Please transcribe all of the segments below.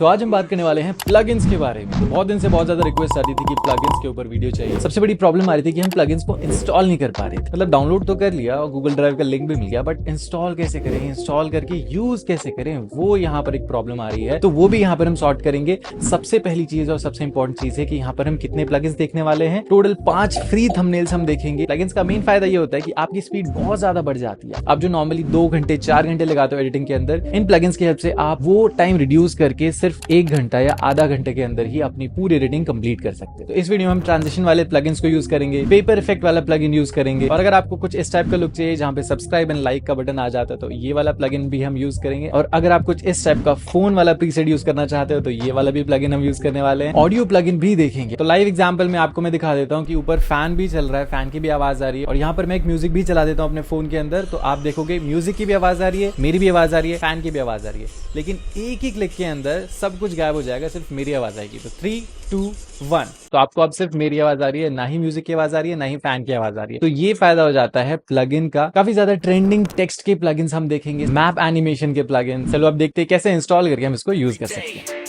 तो आज हम बात करने वाले हैं प्लगइन्स के बारे में। बहुत दिन से बहुत ज्यादा रिक्वेस्ट आती थी कि प्लगइन्स के ऊपर वीडियो चाहिए। सबसे बड़ी प्रॉब्लम आ रही थी कि हम प्लगइन्स को इंस्टॉल नहीं कर पा रहे थे। मतलब डाउनलोड तो कर लिया और गूगल ड्राइव का लिंक भी मिल गया, बट इंस्टॉल कैसे करें, इंस्टॉल करके यूज कैसे करें, वो यहाँ पर एक प्रॉब्लम आ रही है। तो वो भी यहाँ पर हम सॉर्ट करेंगे। सबसे पहली चीज और सबसे इंपॉर्टेंट चीज है कि यहाँ पर हम कितने प्लगइन्स देखने वाले हैं। टोटल 5 फ्री थंबनेल्स हम देखेंगे। प्लगइन्स का मेन फायदा ये होता है कि आपकी स्पीड बहुत ज्यादा बढ़ जाती है। आप जो नॉर्मली 2 घंटे 4 घंटे लगाते हो एडिटिंग के अंदर, इन प्लगइन्स की हेल्प से आप वो टाइम रिड्यूस करके सिर्फ 1 घंटा या आधा घंटे के अंदर ही अपनी पूरी एडिटिंग कंप्लीट कर सकते हैं। तो इस वीडियो में हम ट्रांजिशन वाले प्लगइन्स को यूज करेंगे, पेपर इफेक्ट वाला प्लगइन यूज करेंगे, और अगर आपको कुछ इस टाइप का लुक चाहिए जहां पे सब्सक्राइब एंड लाइक का बटन आ जाता है तो ये वाला प्लगइन भी हम यूज करेंगे। और अगर आप कुछ इस टाइप का फोन वाला प्रीसेट यूज करना चाहते हो तो ये वाला भी प्लगइन हम यूज करने वाले हैं। ऑडियो प्लगइन भी देखेंगे। तो लाइव एग्जांपल में आपको मैं दिखा देता हूं कि ऊपर फैन भी चल रहा है, फैन की भी आवाज आ रही है, और यहाँ पर मैं एक म्यूजिक भी चला देता हूं अपने फोन के अंदर। तो आप देखोगे म्यूजिक की भी आवाज आ रही है, मेरी भी आवाज आ रही है, फैन की भी आवाज आ रही है, लेकिन एक ही क्लिक के अंदर सब कुछ गायब हो जाएगा, सिर्फ मेरी आवाज आएगी। तो 3, 2, 1। तो आपको अब सिर्फ मेरी आवाज आ रही है, ना ही म्यूजिक की आवाज आ रही है, ना ही फैन की आवाज आ रही है। तो ये फायदा हो जाता है प्लगइन का। काफी ज्यादा ट्रेंडिंग टेक्स्ट के प्लगइन्स हम देखेंगे, मैप एनिमेशन के प्लगइन। चलो अब देखते हैं कैसे इंस्टॉल करके हम इसको यूज कर सकते हैं।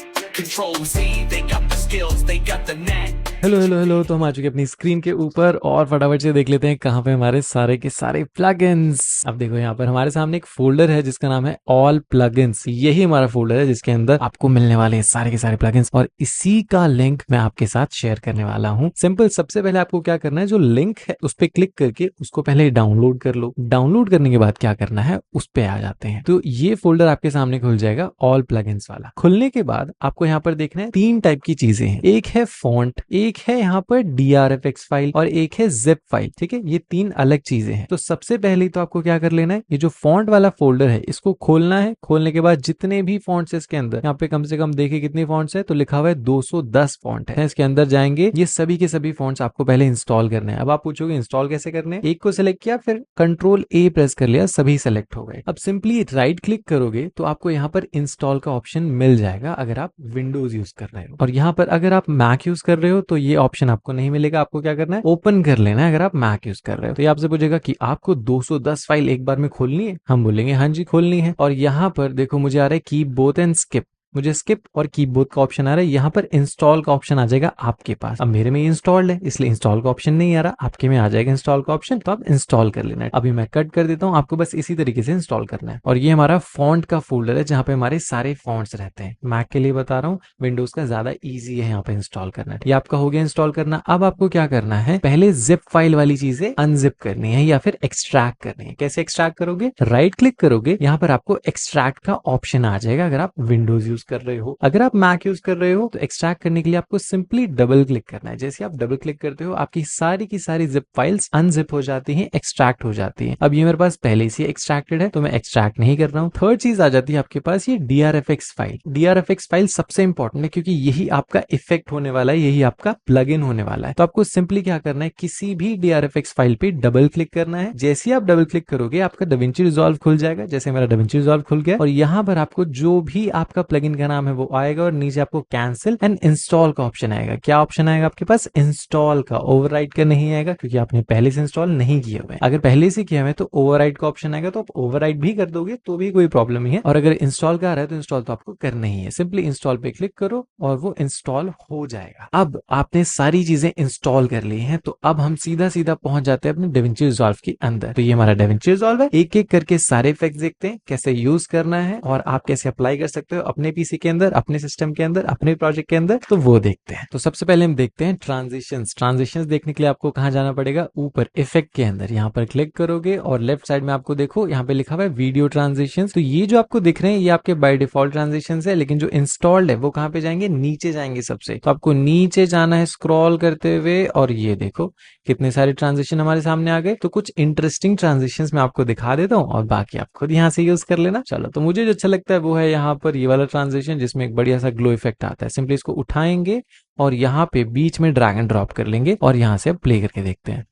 हेलो हेलो हेलो, तो हम आ चुके अपनी स्क्रीन के ऊपर और फटाफट से देख लेते हैं कहाँ पे हमारे सारे के सारे प्लगइन्स। अब देखो यहाँ पर हमारे सामने एक फोल्डर है जिसका नाम है ऑल प्लगइन्स। यही हमारा फोल्डर है जिसके अंदर आपको मिलने वाले हैं सारे के सारे प्लगइन्स, और इसी का लिंक मैं आपके साथ शेयर करने वाला हूँ। सिंपल, सबसे पहले आपको क्या करना है, जो लिंक है उस पर क्लिक करके उसको पहले डाउनलोड कर लो। डाउनलोड करने के बाद क्या करना है, उस पे आ जाते हैं। तो ये फोल्डर आपके सामने खुल जाएगा, ऑल प्लगइन्स वाला। खुलने के बाद आपको यहाँ पर देखना है 3 टाइप की चीजें हैं। एक है फॉन्ट, एक है यहाँ पर DRFX फाइल, और एक है जिप फाइल। ठीक है, ये 3 अलग चीजें हैं। तो सबसे पहले तो आपको क्या कर लेना है, ये जो फॉन्ट वाला फोल्डर है इसको खोलना है। खोलने के बाद जितने भी फॉन्ट्स है इसके अंदर, यहाँ पे कम से कम देखिए कितने फॉन्ट्स है, तो लिखा हुआ है 210 फॉन्ट है। इसके अंदर जाएंगे, ये सभी के सभी फॉन्ट्स आपको पहले इंस्टॉल करने हैं। अब आप पूछोगे इंस्टॉल कैसे करने हैं। एक को सिलेक्ट किया, फिर Ctrl+A प्रेस कर लिया, सभी सेलेक्ट हो गए। अब सिंपली राइट क्लिक करोगे तो आपको यहाँ पर इंस्टॉल का ऑप्शन मिल जाएगा अगर आप विंडोज यूज कर रहे हो। और यहाँ पर अगर आप मैक यूज कर रहे हो तो ये ऑप्शन आपको नहीं मिलेगा। आपको क्या करना है, ओपन कर लेना है अगर आप मैक यूज कर रहे हो। तो ये आपसे पूछेगा कि आपको 210 फाइल एक बार में खोलनी है। हम बोलेंगे हाँ जी खोलनी है। और यहाँ पर देखो मुझे आ रहा है कीबोर्ड एंड स्किप, मुझे स्किप और कीबोर्ड का ऑप्शन आ रहा है। यहाँ पर इंस्टॉल का ऑप्शन आ जाएगा आपके पास। अब मेरे में इंस्टॉल्ड है इसलिए इंस्टॉल का ऑप्शन नहीं आ रहा, आपके में आ जाएगा इंस्टॉल का ऑप्शन, तो आप इंस्टॉल कर लेना है। अभी मैं कट कर देता हूँ, आपको बस इसी तरीके से इंस्टॉल करना है। और ये हमारा फॉन्ट का फोल्डर है जहाँ पे हमारे सारे फॉन्ट्स रहते हैं। मैक के लिए बता रहा हूँ, विंडोज का ज्यादा ईजी है यहाँ पे इंस्टॉल करना। ये आपका हो गया इंस्टॉल करना। अब आपको क्या करना है, पहले जिप फाइल वाली चीजें अनजिप करनी है या फिर एक्सट्रैक्ट करनी है। कैसे एक्सट्रैक्ट करोगे, राइट क्लिक करोगे, यहाँ पर आपको एक्सट्रैक्ट का ऑप्शन आ जाएगा अगर आप विंडोज यूज कर रहे हो। अगर आप मैक यूज कर रहे हो तो एक्सट्रैक्ट करने के लिए आपको सिंपली डबल क्लिक करना है। जैसे आप डबल क्लिक करते हो आपकी सारी की सारी जिप फाइल्स अनजिप हो जाती हैं, एक्सट्रैक्ट हो जाती हैं। अब ये मेरे पास पहले से एक्सट्रैक्टेड है तो मैं एक्सट्रैक्ट नहीं कर रहा हूँ। थर्ड चीज आ जाती है आपके पास ये DRFX फाइल। DRFX फाइल सबसे इंपॉर्टेंट है क्योंकि यही आपका इफेक्ट होने वाला है, यही आपका प्लगइन होने वाला है। तो आपको सिंपली क्या करना है, किसी भी DRFX फाइल पे डबल क्लिक करना है। जैसे आप डबल क्लिक करोगे आपका DaVinci Resolve खुल जाएगा। जैसे मेरा DaVinci Resolve खुल गया, और यहाँ पर आपको जो भी आपका प्लगइन का नाम है वो आएगा, और नीचे आपको कैंसिल एंड इंस्टॉल का ऑप्शन आएगा। क्या ऑप्शन आएगा आपके पास, इंस्टॉल का। ओवरराइट का नहीं आएगा क्योंकि आपने पहले से इंस्टॉल नहीं किया हुआ है। अगर पहले से किया हुआ है तो ओवरराइट का ऑप्शन आएगा, तो आप ओवरराइट भी कर दोगे तो भी कोई प्रॉब्लम नहीं है। और अगर इंस्टॉल का आ रहा है तो इंस्टॉल तो आपको करना ही है। सिंपली इंस्टॉल पे क्लिक करो और वो इंस्टॉल हो जाएगा। अब आपने सारी चीजें इंस्टॉल कर ली हैं, तो अब हम सीधा सीधा पहुंच जाते हैं अपने DaVinci Resolve के अंदर। तो ये हमारा DaVinci Resolve है। एक एक करके सारे इफेक्ट देखते हैं कैसे यूज करना है और आप कैसे अप्लाई कर सकते हो अपने पीसी के अंदर, अपने सिस्टम के अंदर, अपने प्रोजेक्ट के अंदर। तो वो देखते हैं। तो सबसे पहले हम देखते हैं ट्रांजिशंस। ट्रांजिशंस देखने के लिए आपको कहाँ जाना पड़ेगा, ऊपर इफेक्ट के अंदर यहाँ पर क्लिक करोगे और लेफ्ट साइड में आपको देखो यहाँ पे लिखा हुआ है वीडियो ट्रांजिशंस। तो ये जो आपको दिख रहे हैं ये आपके बाय डिफॉल्ट ट्रांजिशंस है, लेकिन जो इंस्टॉल्ड है वो कहाँ पे जाएंगे, नीचे जाएंगे सबसे। तो आपको नीचे जाना है स्क्रॉल करते हुए, और ये देखो कितने सारे ट्रांजिशन हमारे सामने आ गए। तो कुछ इंटरेस्टिंग ट्रांजिशंस मैं आपको दिखा देता हूँ और बाकी आप खुद यहाँ से यूज कर लेना। चलो, तो मुझे जो अच्छा लगता है वो है यहाँ पर ये वाला ट्रांजिशन जिसमें एक बढ़िया सा ग्लो इफेक्ट आता है। सिंपली इसको उठाएंगे और यहाँ पे बीच में ड्रैग एंड ड्रॉप कर लेंगे, और यहाँ से अब प्ले करके देखते हैं।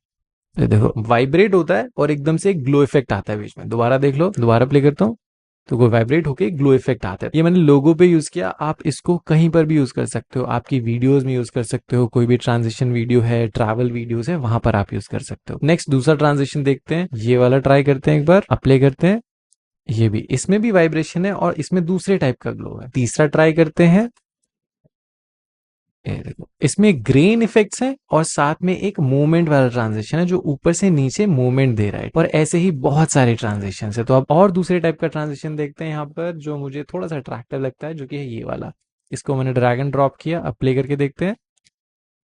तो देखो वाइब्रेट होता है और एकदम से ग्लो इफेक्ट आता है बीच में। दोबारा देख लो, दोबारा प्ले करता हूँ तो वो वाइब्रेट होके ग्लो इफेक्ट आता है। ये मैंने लोगो पे यूज किया, आप इसको कहीं पर भी यूज कर सकते हो। आपकी वीडियोस में यूज कर सकते हो, कोई भी ट्रांजिशन वीडियो है, ट्रैवल वीडियोस है, वहां पर आप यूज कर सकते हो। नेक्स्ट दूसरा ट्रांजिशन देखते हैं, ये वाला ट्राई करते हैं एक बार, अप्लाई करते हैं। ये भी, इसमें भी वाइब्रेशन है और इसमें दूसरे टाइप का ग्लो है। तीसरा ट्राई करते हैं। ये देखो, इसमें ग्रेन इफेक्ट्स हैं और साथ में एक मूवमेंट वाला ट्रांजिशन है जो ऊपर से नीचे मूवमेंट दे रहा है, और ऐसे ही बहुत सारे ट्रांजिशन है। तो अब और दूसरे टाइप का ट्रांजिशन देखते हैं यहाँ पर, जो मुझे थोड़ा सा अट्रैक्टिव लगता है, जो कि है ये वाला। इसको मैंने ड्रैग एंड ड्रॉप किया, अब प्ले करके देखते हैं।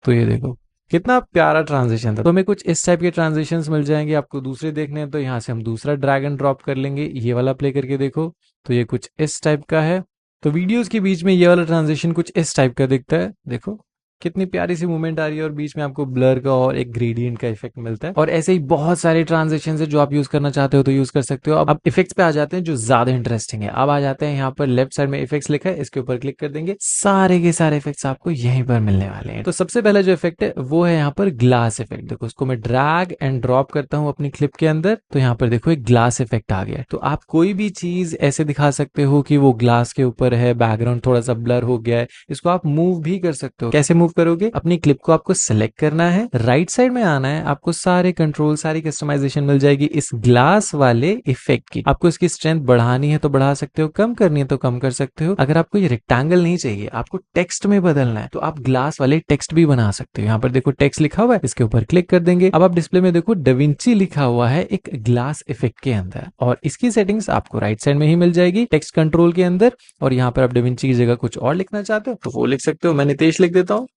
तो ये देखो कितना प्यारा ट्रांजिशन था। तो हमें कुछ इस टाइप के ट्रांजिशंस मिल जाएंगे। आपको दूसरे देखने हैं तो यहाँ से हम दूसरा ड्रैग एंड ड्रॉप कर लेंगे। ये वाला प्ले करके देखो, तो ये कुछ इस टाइप का है। तो वीडियोस के बीच में ये वाला ट्रांजिशन कुछ इस टाइप का दिखता है। देखो कितनी प्यारी सी मूवमेंट आ रही है और बीच में आपको ब्लर का और एक ग्रेडियंट का इफेक्ट मिलता है। और ऐसे ही बहुत सारे ट्रांजिशन है जो आप यूज करना चाहते हो तो यूज कर सकते हो। अब इफेक्ट्स पे आ जाते हैं जो ज्यादा इंटरेस्टिंग है। अब आ जाते हैं यहाँ पर लेफ्ट साइड में इफेक्ट्स लिखा है, इसके ऊपर क्लिक कर देंगे। सारे के सारे इफेक्ट्स आपको यहीं पर मिलने वाले हैं। तो सबसे पहला जो इफेक्ट है वो है यहाँ पर ग्लास इफेक्ट। देखो इसको मैं ड्रैग एंड ड्रॉप करता हूँ अपनी क्लिप के अंदर, तो यहाँ पर देखो एक ग्लास इफेक्ट आ गया। तो आप कोई भी चीज ऐसे दिखा सकते हो कि वो ग्लास के ऊपर है, बैकग्राउंड थोड़ा सा ब्लर हो गया है। इसको आप मूव भी कर सकते हो। कैसे मूव करोगे? अपनी क्लिप को आपको सेलेक्ट करना है, राइट साइड में आना है, आपको सारे कंट्रोल, सारी कस्टमाइजेशन मिल जाएगी इस ग्लास वाले इफेक्ट की। आपको इसकी स्ट्रेंथ बढ़ानी है तो बढ़ा सकते हो, कम करनी है तो कम कर सकते हो। अगर आपको ये रेक्टेंगल नहीं चाहिए, आपको टेक्स्ट में बदलना है, तो आप ग्लास वाले टेक्स्ट भी बना सकते हो। यहाँ पर देखो टेक्स्ट लिखा हुआ है, इसके ऊपर क्लिक कर देंगे। अब आप डिस्प्ले में देखो डाविंची लिखा हुआ है एक ग्लास इफेक्ट के अंदर, और इसकी सेटिंग्स आपको राइट साइड में ही मिल जाएगी टेक्स्ट कंट्रोल के अंदर। और यहाँ पर आप डाविंची की जगह कुछ और लिखना चाहते हो तो वो लिख सकते हो। मैं नितेश लिख देता हूँ।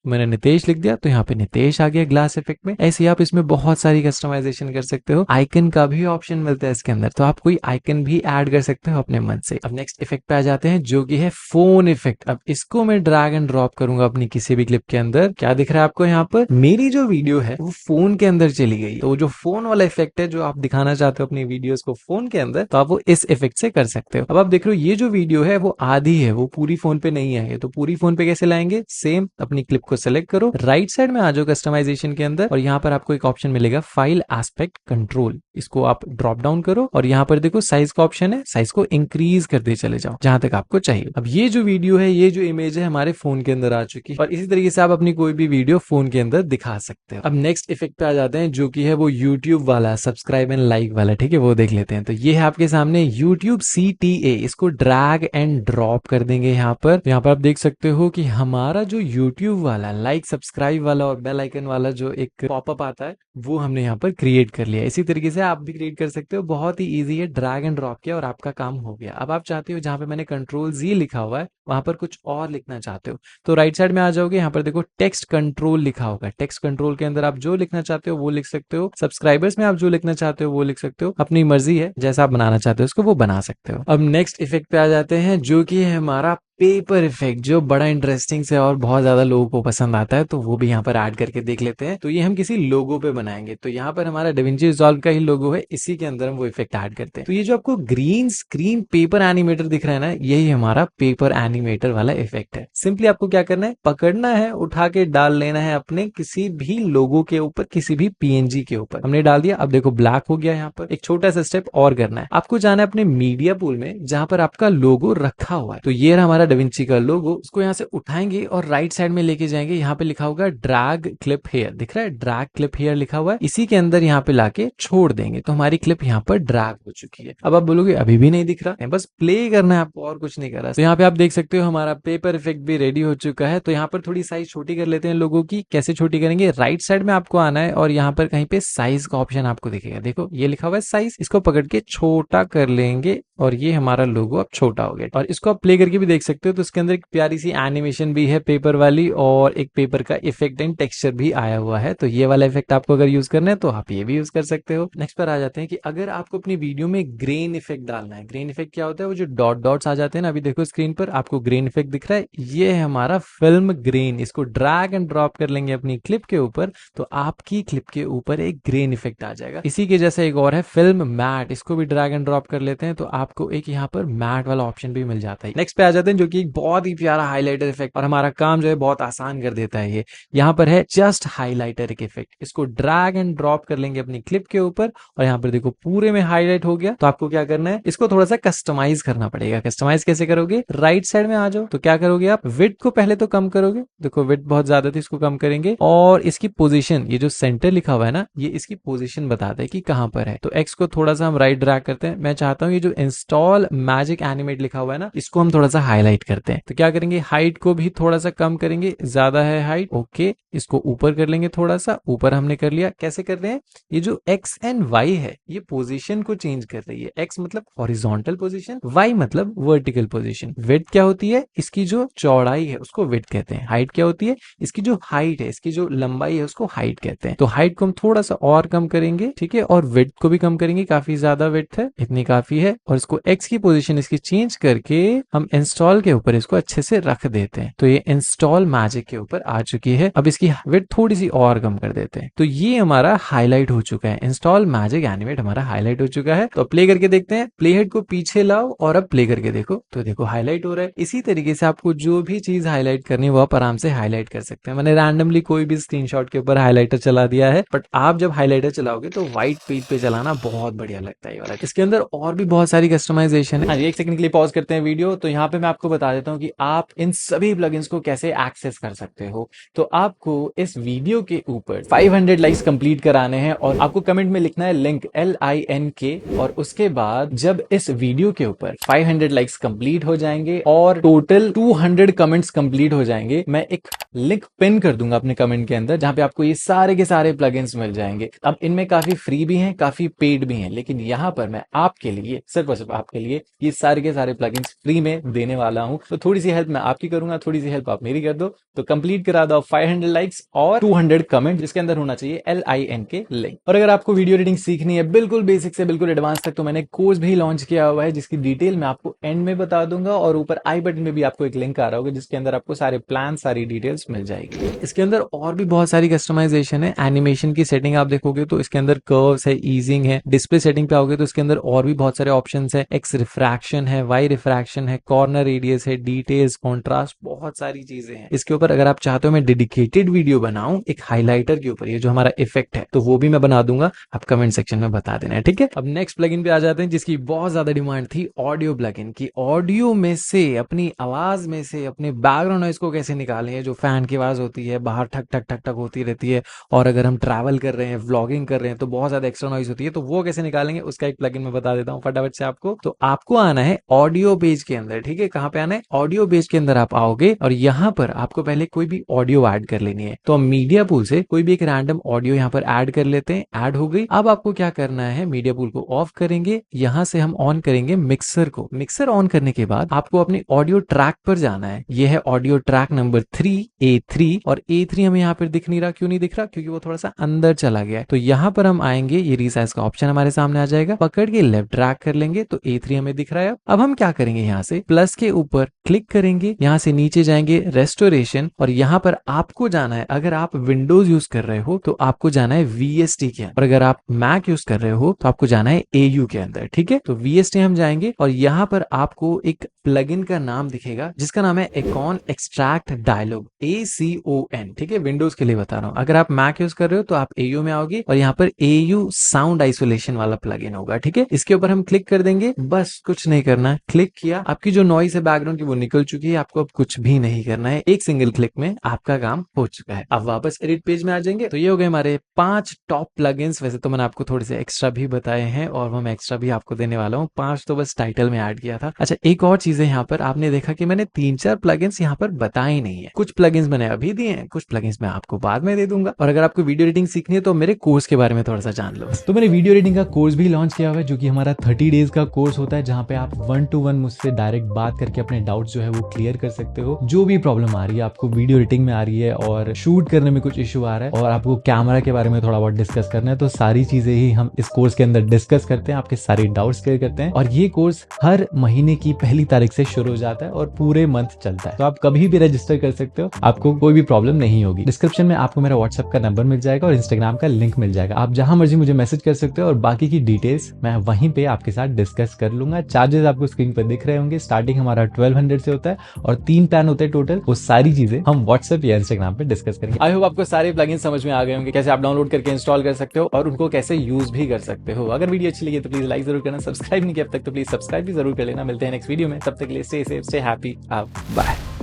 मैंने नितेश लिख दिया तो यहाँ पे नितेश आ गया ग्लास इफेक्ट में। ऐसे ही आप इसमें बहुत सारी कस्टमाइजेशन कर सकते हो। आइकन का भी ऑप्शन मिलता है इसके अंदर, तो आप कोई आइकन भी ऐड कर सकते हो अपने मन से। अब नेक्स्ट इफेक्ट पे आ जाते हैं जो कि है फोन इफेक्ट। अब इसको मैं ड्रैग एंड ड्रॉप करूंगा अपनी किसी भी क्लिप के अंदर। क्या दिख रहा है आपको यहाँ पर? मेरी जो वीडियो है वो फोन के अंदर चली गई। तो जो फोन वाला इफेक्ट है जो आप दिखाना चाहते हो अपनी वीडियोस को फोन के अंदर, तो आप वो इस इफेक्ट से कर सकते हो। अब आप देख रहे हो ये जो वीडियो है वो आधी है, वो पूरी फोन पे नहीं है। तो पूरी फोन पे कैसे लाएंगे? सेम अपनी क्लिप को सेलेक्ट करो, राइट साइड में आ जाओ कस्टमाइजेशन के अंदर, और यहाँ पर आपको एक ऑप्शन मिलेगा फाइल एस्पेक्ट कंट्रोल। इसको आप ड्रॉप डाउन करो और यहाँ पर देखो साइज का ऑप्शन है, साइज को इंक्रीज करते चले जाओ जहां तक आपको चाहिए। अब ये जो वीडियो है, ये जो इमेज है हमारे फोन के अंदर आ चुकी है, और इसी तरीके से आप अपनी कोई भी वीडियो फोन के अंदर दिखा सकते हो। अब नेक्स्ट इफेक्ट पे आ जाते हैं जो कि है वो यूट्यूब वाला, सब्सक्राइब एंड लाइक वाला। ठीक है, वो देख लेते हैं। तो ये है आपके सामने यूट्यूब CTA। इसको ड्रैग एंड ड्रॉप कर देंगे यहाँ पर। यहाँ पर आप देख सकते हो कि हमारा जो यूट्यूब वाला लाइक सब्सक्राइब वाला और बेल आइकन वाला जो एक पॉपअप आता है वो हमने यहाँ पर क्रिएट कर लिया। इसी तरीके से आप भी क्रिएट कर सकते हो, बहुत ही इजी है। ड्रैग एंड ड्रॉप किया और आपका काम हो गया। अब आप चाहते हो जहां पे मैंने Ctrl+Z लिखा हुआ है वहां पर कुछ और लिखना चाहते हो तो राइट साइड में आ जाओगे। यहाँ पर देखो टेक्स्ट कंट्रोल लिखा होगा, टेक्स्ट कंट्रोल के अंदर आप जो लिखना चाहते हो वो लिख सकते हो। सब्सक्राइबर्स में आप जो लिखना चाहते हो वो लिख सकते हो। अपनी मर्जी है, जैसा आप बनाना चाहते हो उसको वो बना सकते हो। अब नेक्स्ट इफेक्ट पे आ जाते हैं जो कि है हमारा पेपर इफेक्ट, जो बड़ा इंटरेस्टिंग से और बहुत ज्यादा लोगों को पसंद आता है। तो वो भी यहाँ पर ऐड करके देख लेते हैं। तो ये हम किसी लोगो पे बनाएंगे। तो यहाँ पर हमारा डाविंची रिजॉल्व का ही लोगो है, इसी के अंदर हम वो इफेक्ट ऐड करते हैं। तो ये जो आपको ग्रीन स्क्रीन पेपर एनिमेटर दिख रहा है ना, यही हमारा पेपर एनिमेटर वाला इफेक्ट है। सिंपली आपको क्या करना है, पकड़ना है, उठा के डाल लेना है अपने किसी भी लोगो के ऊपर, किसी भी PNG के ऊपर। हमने डाल दिया, अब देखो ब्लैक हो गया। यहाँ पर एक छोटा सा स्टेप और करना है, आपको जाना है अपने मीडिया पूल में जहां पर आपका लोगो रखा हुआ है। तो ये हमारा डाविंची का लोगो। उसको यहाँ से उठाएंगे और राइट साइड में लेके जाएंगे। यहाँ पे लिखा होगा ड्रैग क्लिप हेयर, दिख रहा है? ड्रैग क्लिप हेयर लिखा हुआ है, इसी के अंदर यहाँ पे लाके छोड़ देंगे तो हमारी क्लिप यहाँ पर ड्रैग हो चुकी है। अब आप बोलोगे अभी भी नहीं दिख रहा है, बस प्ले करना है आपको और कुछ नहीं करना। तो यहाँ पे आप देख सकते हो हमारा पेपर इफेक्ट भी रेडी हो चुका है। तो यहाँ पर थोड़ी साइज छोटी कर लेते हैं लोगों की। कैसे छोटी करेंगे? राइट साइड में आपको आना है और यहाँ पर कहीं पे साइज का ऑप्शन आपको दिखेगा। देखो ये लिखा हुआ है साइज, इसको पकड़ के छोटा कर लेंगे और ये हमारा लोगो अब छोटा हो गया। और इसको आप प्ले करके भी देख सकते हो। तो इसके अंदर एक प्यारी सी एनिमेशन भी है पेपर वाली, और एक पेपर का इफेक्ट एंड टेक्सचर भी आया हुआ है। तो ये वाला इफेक्ट आपको अगर यूज करना है तो आप ये भी यूज कर सकते हो। नेक्स्ट पर आ जाते हैं कि अगर आपको अपनी वीडियो में ग्रेन इफेक्ट डालना है। ग्रेन इफेक्ट क्या होता है? वो जो डॉट डॉट्स आ जाते हैं ना, अभी देखो स्क्रीन पर आपको ग्रेन इफेक्ट दिख रहा है, ये है हमारा फिल्म ग्रेन। इसको ड्रैग एंड ड्रॉप कर लेंगे अपनी क्लिप के ऊपर तो आपकी क्लिप के ऊपर एक ग्रेन इफेक्ट आ जाएगा। इसी के जैसा एक और है फिल्म मैट, इसको भी ड्रैग एंड ड्रॉप कर लेते हैं तो आपको एक यहाँ पर मैट वाला ऑप्शन भी मिल जाता है। नेक्स्ट पे आ जाते हैं जो कि एक बहुत ही प्यारा हाईलाइटर इफेक्ट, और हमारा काम जो है बहुत आसान कर देता है। ये यहाँ पर है जस्ट हाईलाइटर एक इफेक्ट, इसको ड्रैग एंड ड्रॉप कर लेंगे अपनी क्लिप के ऊपर और यहाँ पर देखो पूरे में हाईलाइट हो गया। तो आपको क्या करना है, इसको थोड़ा सा कस्टमाइज करना पड़ेगा। कस्टमाइज कैसे करोगे, राइट साइड में आ जाओ तो क्या करोगे आप, विड्थ को पहले तो कम करोगे, देखो विड्थ बहुत ज्यादा थी, इसको कम करेंगे और इसकी पोजीशन, ये जो सेंटर लिखा हुआ है ना, ये इसकी पोजीशन बताता है कि कहां पर है। तो एक्स को थोड़ा सा हम राइट ड्रैग करते हैं। मैं चाहता हूं ये जो इंस्टॉल मैजिक एनिमेट लिखा हुआ है ना, इसको हम थोड़ा सा हाईलाइट करते हैं। तो क्या करेंगे, हाइट को भी थोड़ा सा कम करेंगे, ज्यादा है हाइट, ओके। इसको ऊपर कर लेंगे, थोड़ा सा ऊपर हमने कर लिया। कैसे कर रहे हैं, ये जो एक्स एंड वाई है ये पोजीशन को चेंज कर रही है। एक्स मतलब हॉरिजॉन्टल पोजीशन, वाई मतलब वर्टिकल पोजीशन। विड्थ क्या होती है, इसकी जो चौड़ाई है उसको विड्थ कहते हैं। हाइट क्या होती है, इसकी जो हाइट है, इसकी जो लंबाई है उसको हाइट कहते हैं। तो हाइट को हम थोड़ा सा और कम करेंगे, ठीक है, और विड्थ को भी कम करेंगे, काफी ज्यादा विड्थ है, इतनी काफी है। और इसको एक्स की पोजीशन इसकी चेंज करके हम इंस्टॉल के ऊपर इसको अच्छे से रख देते हैं। तो ये इंस्टॉल मैजिक के ऊपर आ चुकी है। अब इसकी विड्थ थोड़ी सी और कम कर देते हैं। तो ये हमारा हाईलाइट हो चुका है, इंस्टॉल मैजिक एनिमेट हमारा हाईलाइट हो चुका है। तो प्ले करके देखते हैं, प्ले हेड को पीछे लाओ और अब प्ले करके देखो, तो देखो हाईलाइट हो रहा है। इसी तरीके से आपको जो भी चीज हाईलाइट करनी है वो आप आराम से हाईलाइट कर सकते हैं। मैंने रैंडमली कोई भी स्क्रीनशॉट के ऊपर हाईलाइटर चला दिया है, बट आप जब हाईलाइटर चलाओगे तो व्हाइट पेज पे चलाना बहुत बढ़िया लगता है वाला। इसके अंदर और भी बहुत सारी कस्टमाइजेशन है। हाँ, एक सेकंड के लिए पॉज करते हैं वीडियो। तो यहाँ पे मैं आपको बता देता हूँ कि आप इन सभी प्लगइन्स को कैसे एक्सेस कर सकते हो। तो आपको इस वीडियो के ऊपर 500 लाइक्स कंप्लीट कराने हैं और आपको कमेंट में लिखना है लिंक LINK, और उसके बाद जब इस वीडियो के ऊपर 500 लाइक्स कंप्लीट हो जाएंगे और टोटल 200 कमेंट्स कंप्लीट हो जाएंगे, मैं एक लिंक पिन कर दूंगा अपने कमेंट के अंदर, जहां पे आपको ये सारे के सारे प्लगइन्स मिल जाएंगे। अब इनमें काफी फ्री भी हैं, काफी पेड भी हैं, लेकिन यहाँ पर मैं आपके लिए, सिर्फ और सिर्फ आपके लिए ये सारे के सारे प्लगइन्स फ्री में देने वाला हूं। तो थोड़ी सी हेल्प मैं आपकी करूंगा, थोड़ी सी हेल्प आप मेरी कर दो। तो कंप्लीट करा दो 500 लाइक्स और 200 कमेंट, जिसके अंदर होना चाहिए LINK लिंक। और अगर आपको वीडियो एडिटिंग सीखनी है बिल्कुल बेसिक से बिल्कुल एडवांस तक, तो मैंने कोर्स भी लॉन्च किया हुआ है, जिसकी डिटेल मैं आपको एंड में बता दूंगा, और ऊपर आई बटन में भी आपको एक लिंक आ रहा होगा जिसके अंदर आपको सारे प्लान, सारी डिटेल्स मिल जाएगी। इसके अंदर और भी बहुत सारी कस्टमाइजेशन है। एनिमेशन की सेटिंग आप देखोगे तो इसके अंदर कर्व्स है, ईजिंग है। डिस्प्ले सेटिंग पे आओगे तो इसके अंदर और भी बहुत सारे ऑप्शंस है। एक्स रिफ्रैक्शन है, वाई रिफ्रैक्शन है, कॉर्नर रेडियस है, डिटेल्स, कॉन्ट्रास्ट, बहुत सारी चीजें हैं इसके ऊपर। अगर आप चाहते हो मैं डेडिकेटेड वीडियो बनाऊं एक हाईलाइटर के ऊपर, ये जो हमारा इफेक्ट है, तो वो भी मैं बना दूंगा, आप कमेंट सेक्शन में बता देना है, ठीक है। अब नेक्स्ट प्लगइन पे आ जाते हैं जिसकी बहुत ज्यादा डिमांड थी, ऑडियो प्लगइन की। ऑडियो में से, अपनी आवाज में से अपने बैकग्राउंड नॉइज को कैसे निकालें, जो फैन की आवाज होती है बाहर ठक ठक ठक ठक होती रहती है, और अगर हम ट्रैवल कर रहे हैं, व्लॉगिंग कर रहे हैं, तो बहुत ज्यादा एक्स्ट्रा नॉइज होती है, तो वो कैसे निकालेंगे उसका एक प्लगइन मैं बता देता हूँ फटाफट से आपको। तो आपको आना है ऑडियो पेज के अंदर, ठीक है। कहाँ पे आना है, ऑडियो पेज के अंदर आप आओगे और यहाँ पर आपको पहले कोई भी ऑडियो ऐड कर लेनी है। तो हम मीडिया पूल से कोई भी एक रैंडम ऑडियो यहाँ पर ऐड कर लेते हैं। ऐड हो गई। अब आपको क्या करना है, मीडिया पूल को ऑफ करेंगे, यहाँ से हम ऑन करेंगे मिक्सर को। मिक्सर ऑन करने के बाद आपको अपने ऑडियो ट्रैक पर जाना है। यह है ऑडियो ट्रैक नंबर 3 A3, और A3 हमें यहाँ पर दिख नहीं रहा। क्यों नहीं दिख रहा, क्योंकि वो थोड़ा सा अंदर चला गया है। तो यहाँ पर हम आएंगे, ये रीसाइज का ऑप्शन हमारे सामने आ जाएगा, पकड़ के लेफ्ट ड्रैग कर लेंगे तो A3 हमें दिख रहा है। अब हम क्या करेंगे, यहाँ से प्लस के ऊपर क्लिक करेंगे, यहाँ से नीचे जाएंगे रेस्टोरेशन, और यहाँ पर आपको जाना है, अगर आप विंडोज यूज कर रहे हो तो आपको जाना है VST के अंदर, और अगर आप मैक यूज कर रहे हो तो आपको जाना है AU के अंदर, ठीक है। तो VST हम जाएंगे और यहाँ पर आपको एक प्लगइन का नाम दिखेगा जिसका नाम है Acon एक्सट्रैक्ट डायलॉग, ACON, ठीक है। विंडोज के लिए बता रहा हूँ। अगर आप मैक यूज कर रहे हो तो आप AU में आओगे और यहाँ पर AU साउंड आइसोलेशन वाला प्लगइन होगा, ठीक है। इसके ऊपर हम क्लिक कर देंगे, बस कुछ नहीं करना। क्लिक किया, आपकी जो नॉइस है बैकग्राउंड की वो निकल चुकी है, आपको अब कुछ भी नहीं करना है। एक सिंगल क्लिक में आपका काम हो चुका है। अब वापस एडिट पेज में आ जाएंगे। तो ये हो गए हमारे 5 टॉप प्लगइन्स। वैसे तो मैंने आपको थोड़े से एक्स्ट्रा भी बताए हैं और वो मैं एक्स्ट्रा भी आपको देने वाला हूँ। 5 तो बस टाइटल में ऐड किया था। अच्छा, एक और चीज है, यहाँ पर आपने देखा कि मैंने 3-4 प्लगइन्स यहाँ पर बताए नहीं है। कुछ प्लगइन्स मैंने अभी दिए हैं, कुछ प्लगइन्स मैं आपको बाद में दे दूंगा। और अगर आपको वीडियो एडिटिंग सीखनी है तो मेरे कोर्स के बारे में थोड़ा सा जान लो। तो मैंने वीडियो एडिटिंग का कोर्स भी लॉन्च किया हुआ है, जो कि हमारा 30 डेज का कोर्स होता है, जहाँ पे आप 1-to-1 मुझसे डायरेक्ट बात करके अपने डाउट्स जो है वो क्लियर कर सकते हो। जो भी प्रॉब्लम आ रही है आपको, वीडियो एडिटिंग में आ रही है और शूट करने में कुछ इशू आ रहा है और आपको कैमरा के बारे में थोड़ा बहुत डिस्कस करना है, तो सारी चीजें ही हम इस कोर्स के अंदर डिस्कस करते हैं, आपके सारे डाउट्स क्लियर करते हैं। और ये कोर्स हर महीने की पहली तारीख से शुरू हो जाता है और पूरे मंथ चलता है, तो आप कभी भी रजिस्टर कर सकते हो, आपको कोई भी प्रॉब्लम नहीं होगी। डिस्क्रिप्शन में आपको मेरा व्हाट्सएप का नंबर मिल जाएगा और इंस्टाग्राम का लिंक मिल जाएगा, आप जहां मर्जी मुझे मैसेज कर सकते हो और बाकी की डिटेल्स मैं वहीं पे आपके साथ डिस्कस डिस्कस कर लूंगा। चार्जेस आपको स्क्रीन पर दिख रहे होंगे, स्टार्टिंग हमारा 1200 से होता है और 3 प्लान होते हैं टोटल। वो सारी चीजें हम व्हाट्सएप या इंस्टाग्राम पे डिस्कस करेंगे। आई होप आपको सारे प्लगइन समझ में आ गए होंगे, कैसे आप डाउनलोड करके इंस्टॉल कर सकते हो और उनको कैसे यूज भी कर सकते हो। अगर वीडियो अच्छी लगी तो प्लीज लाइक जरूर करना, सब्सक्राइब नहीं किया अब तक तो प्लीज सब्सक्राइब भी जरूर कर लेना। मिलते हैं नेक्स्ट वीडियो में, तब तक के लिए stay safe, stay happy, bye.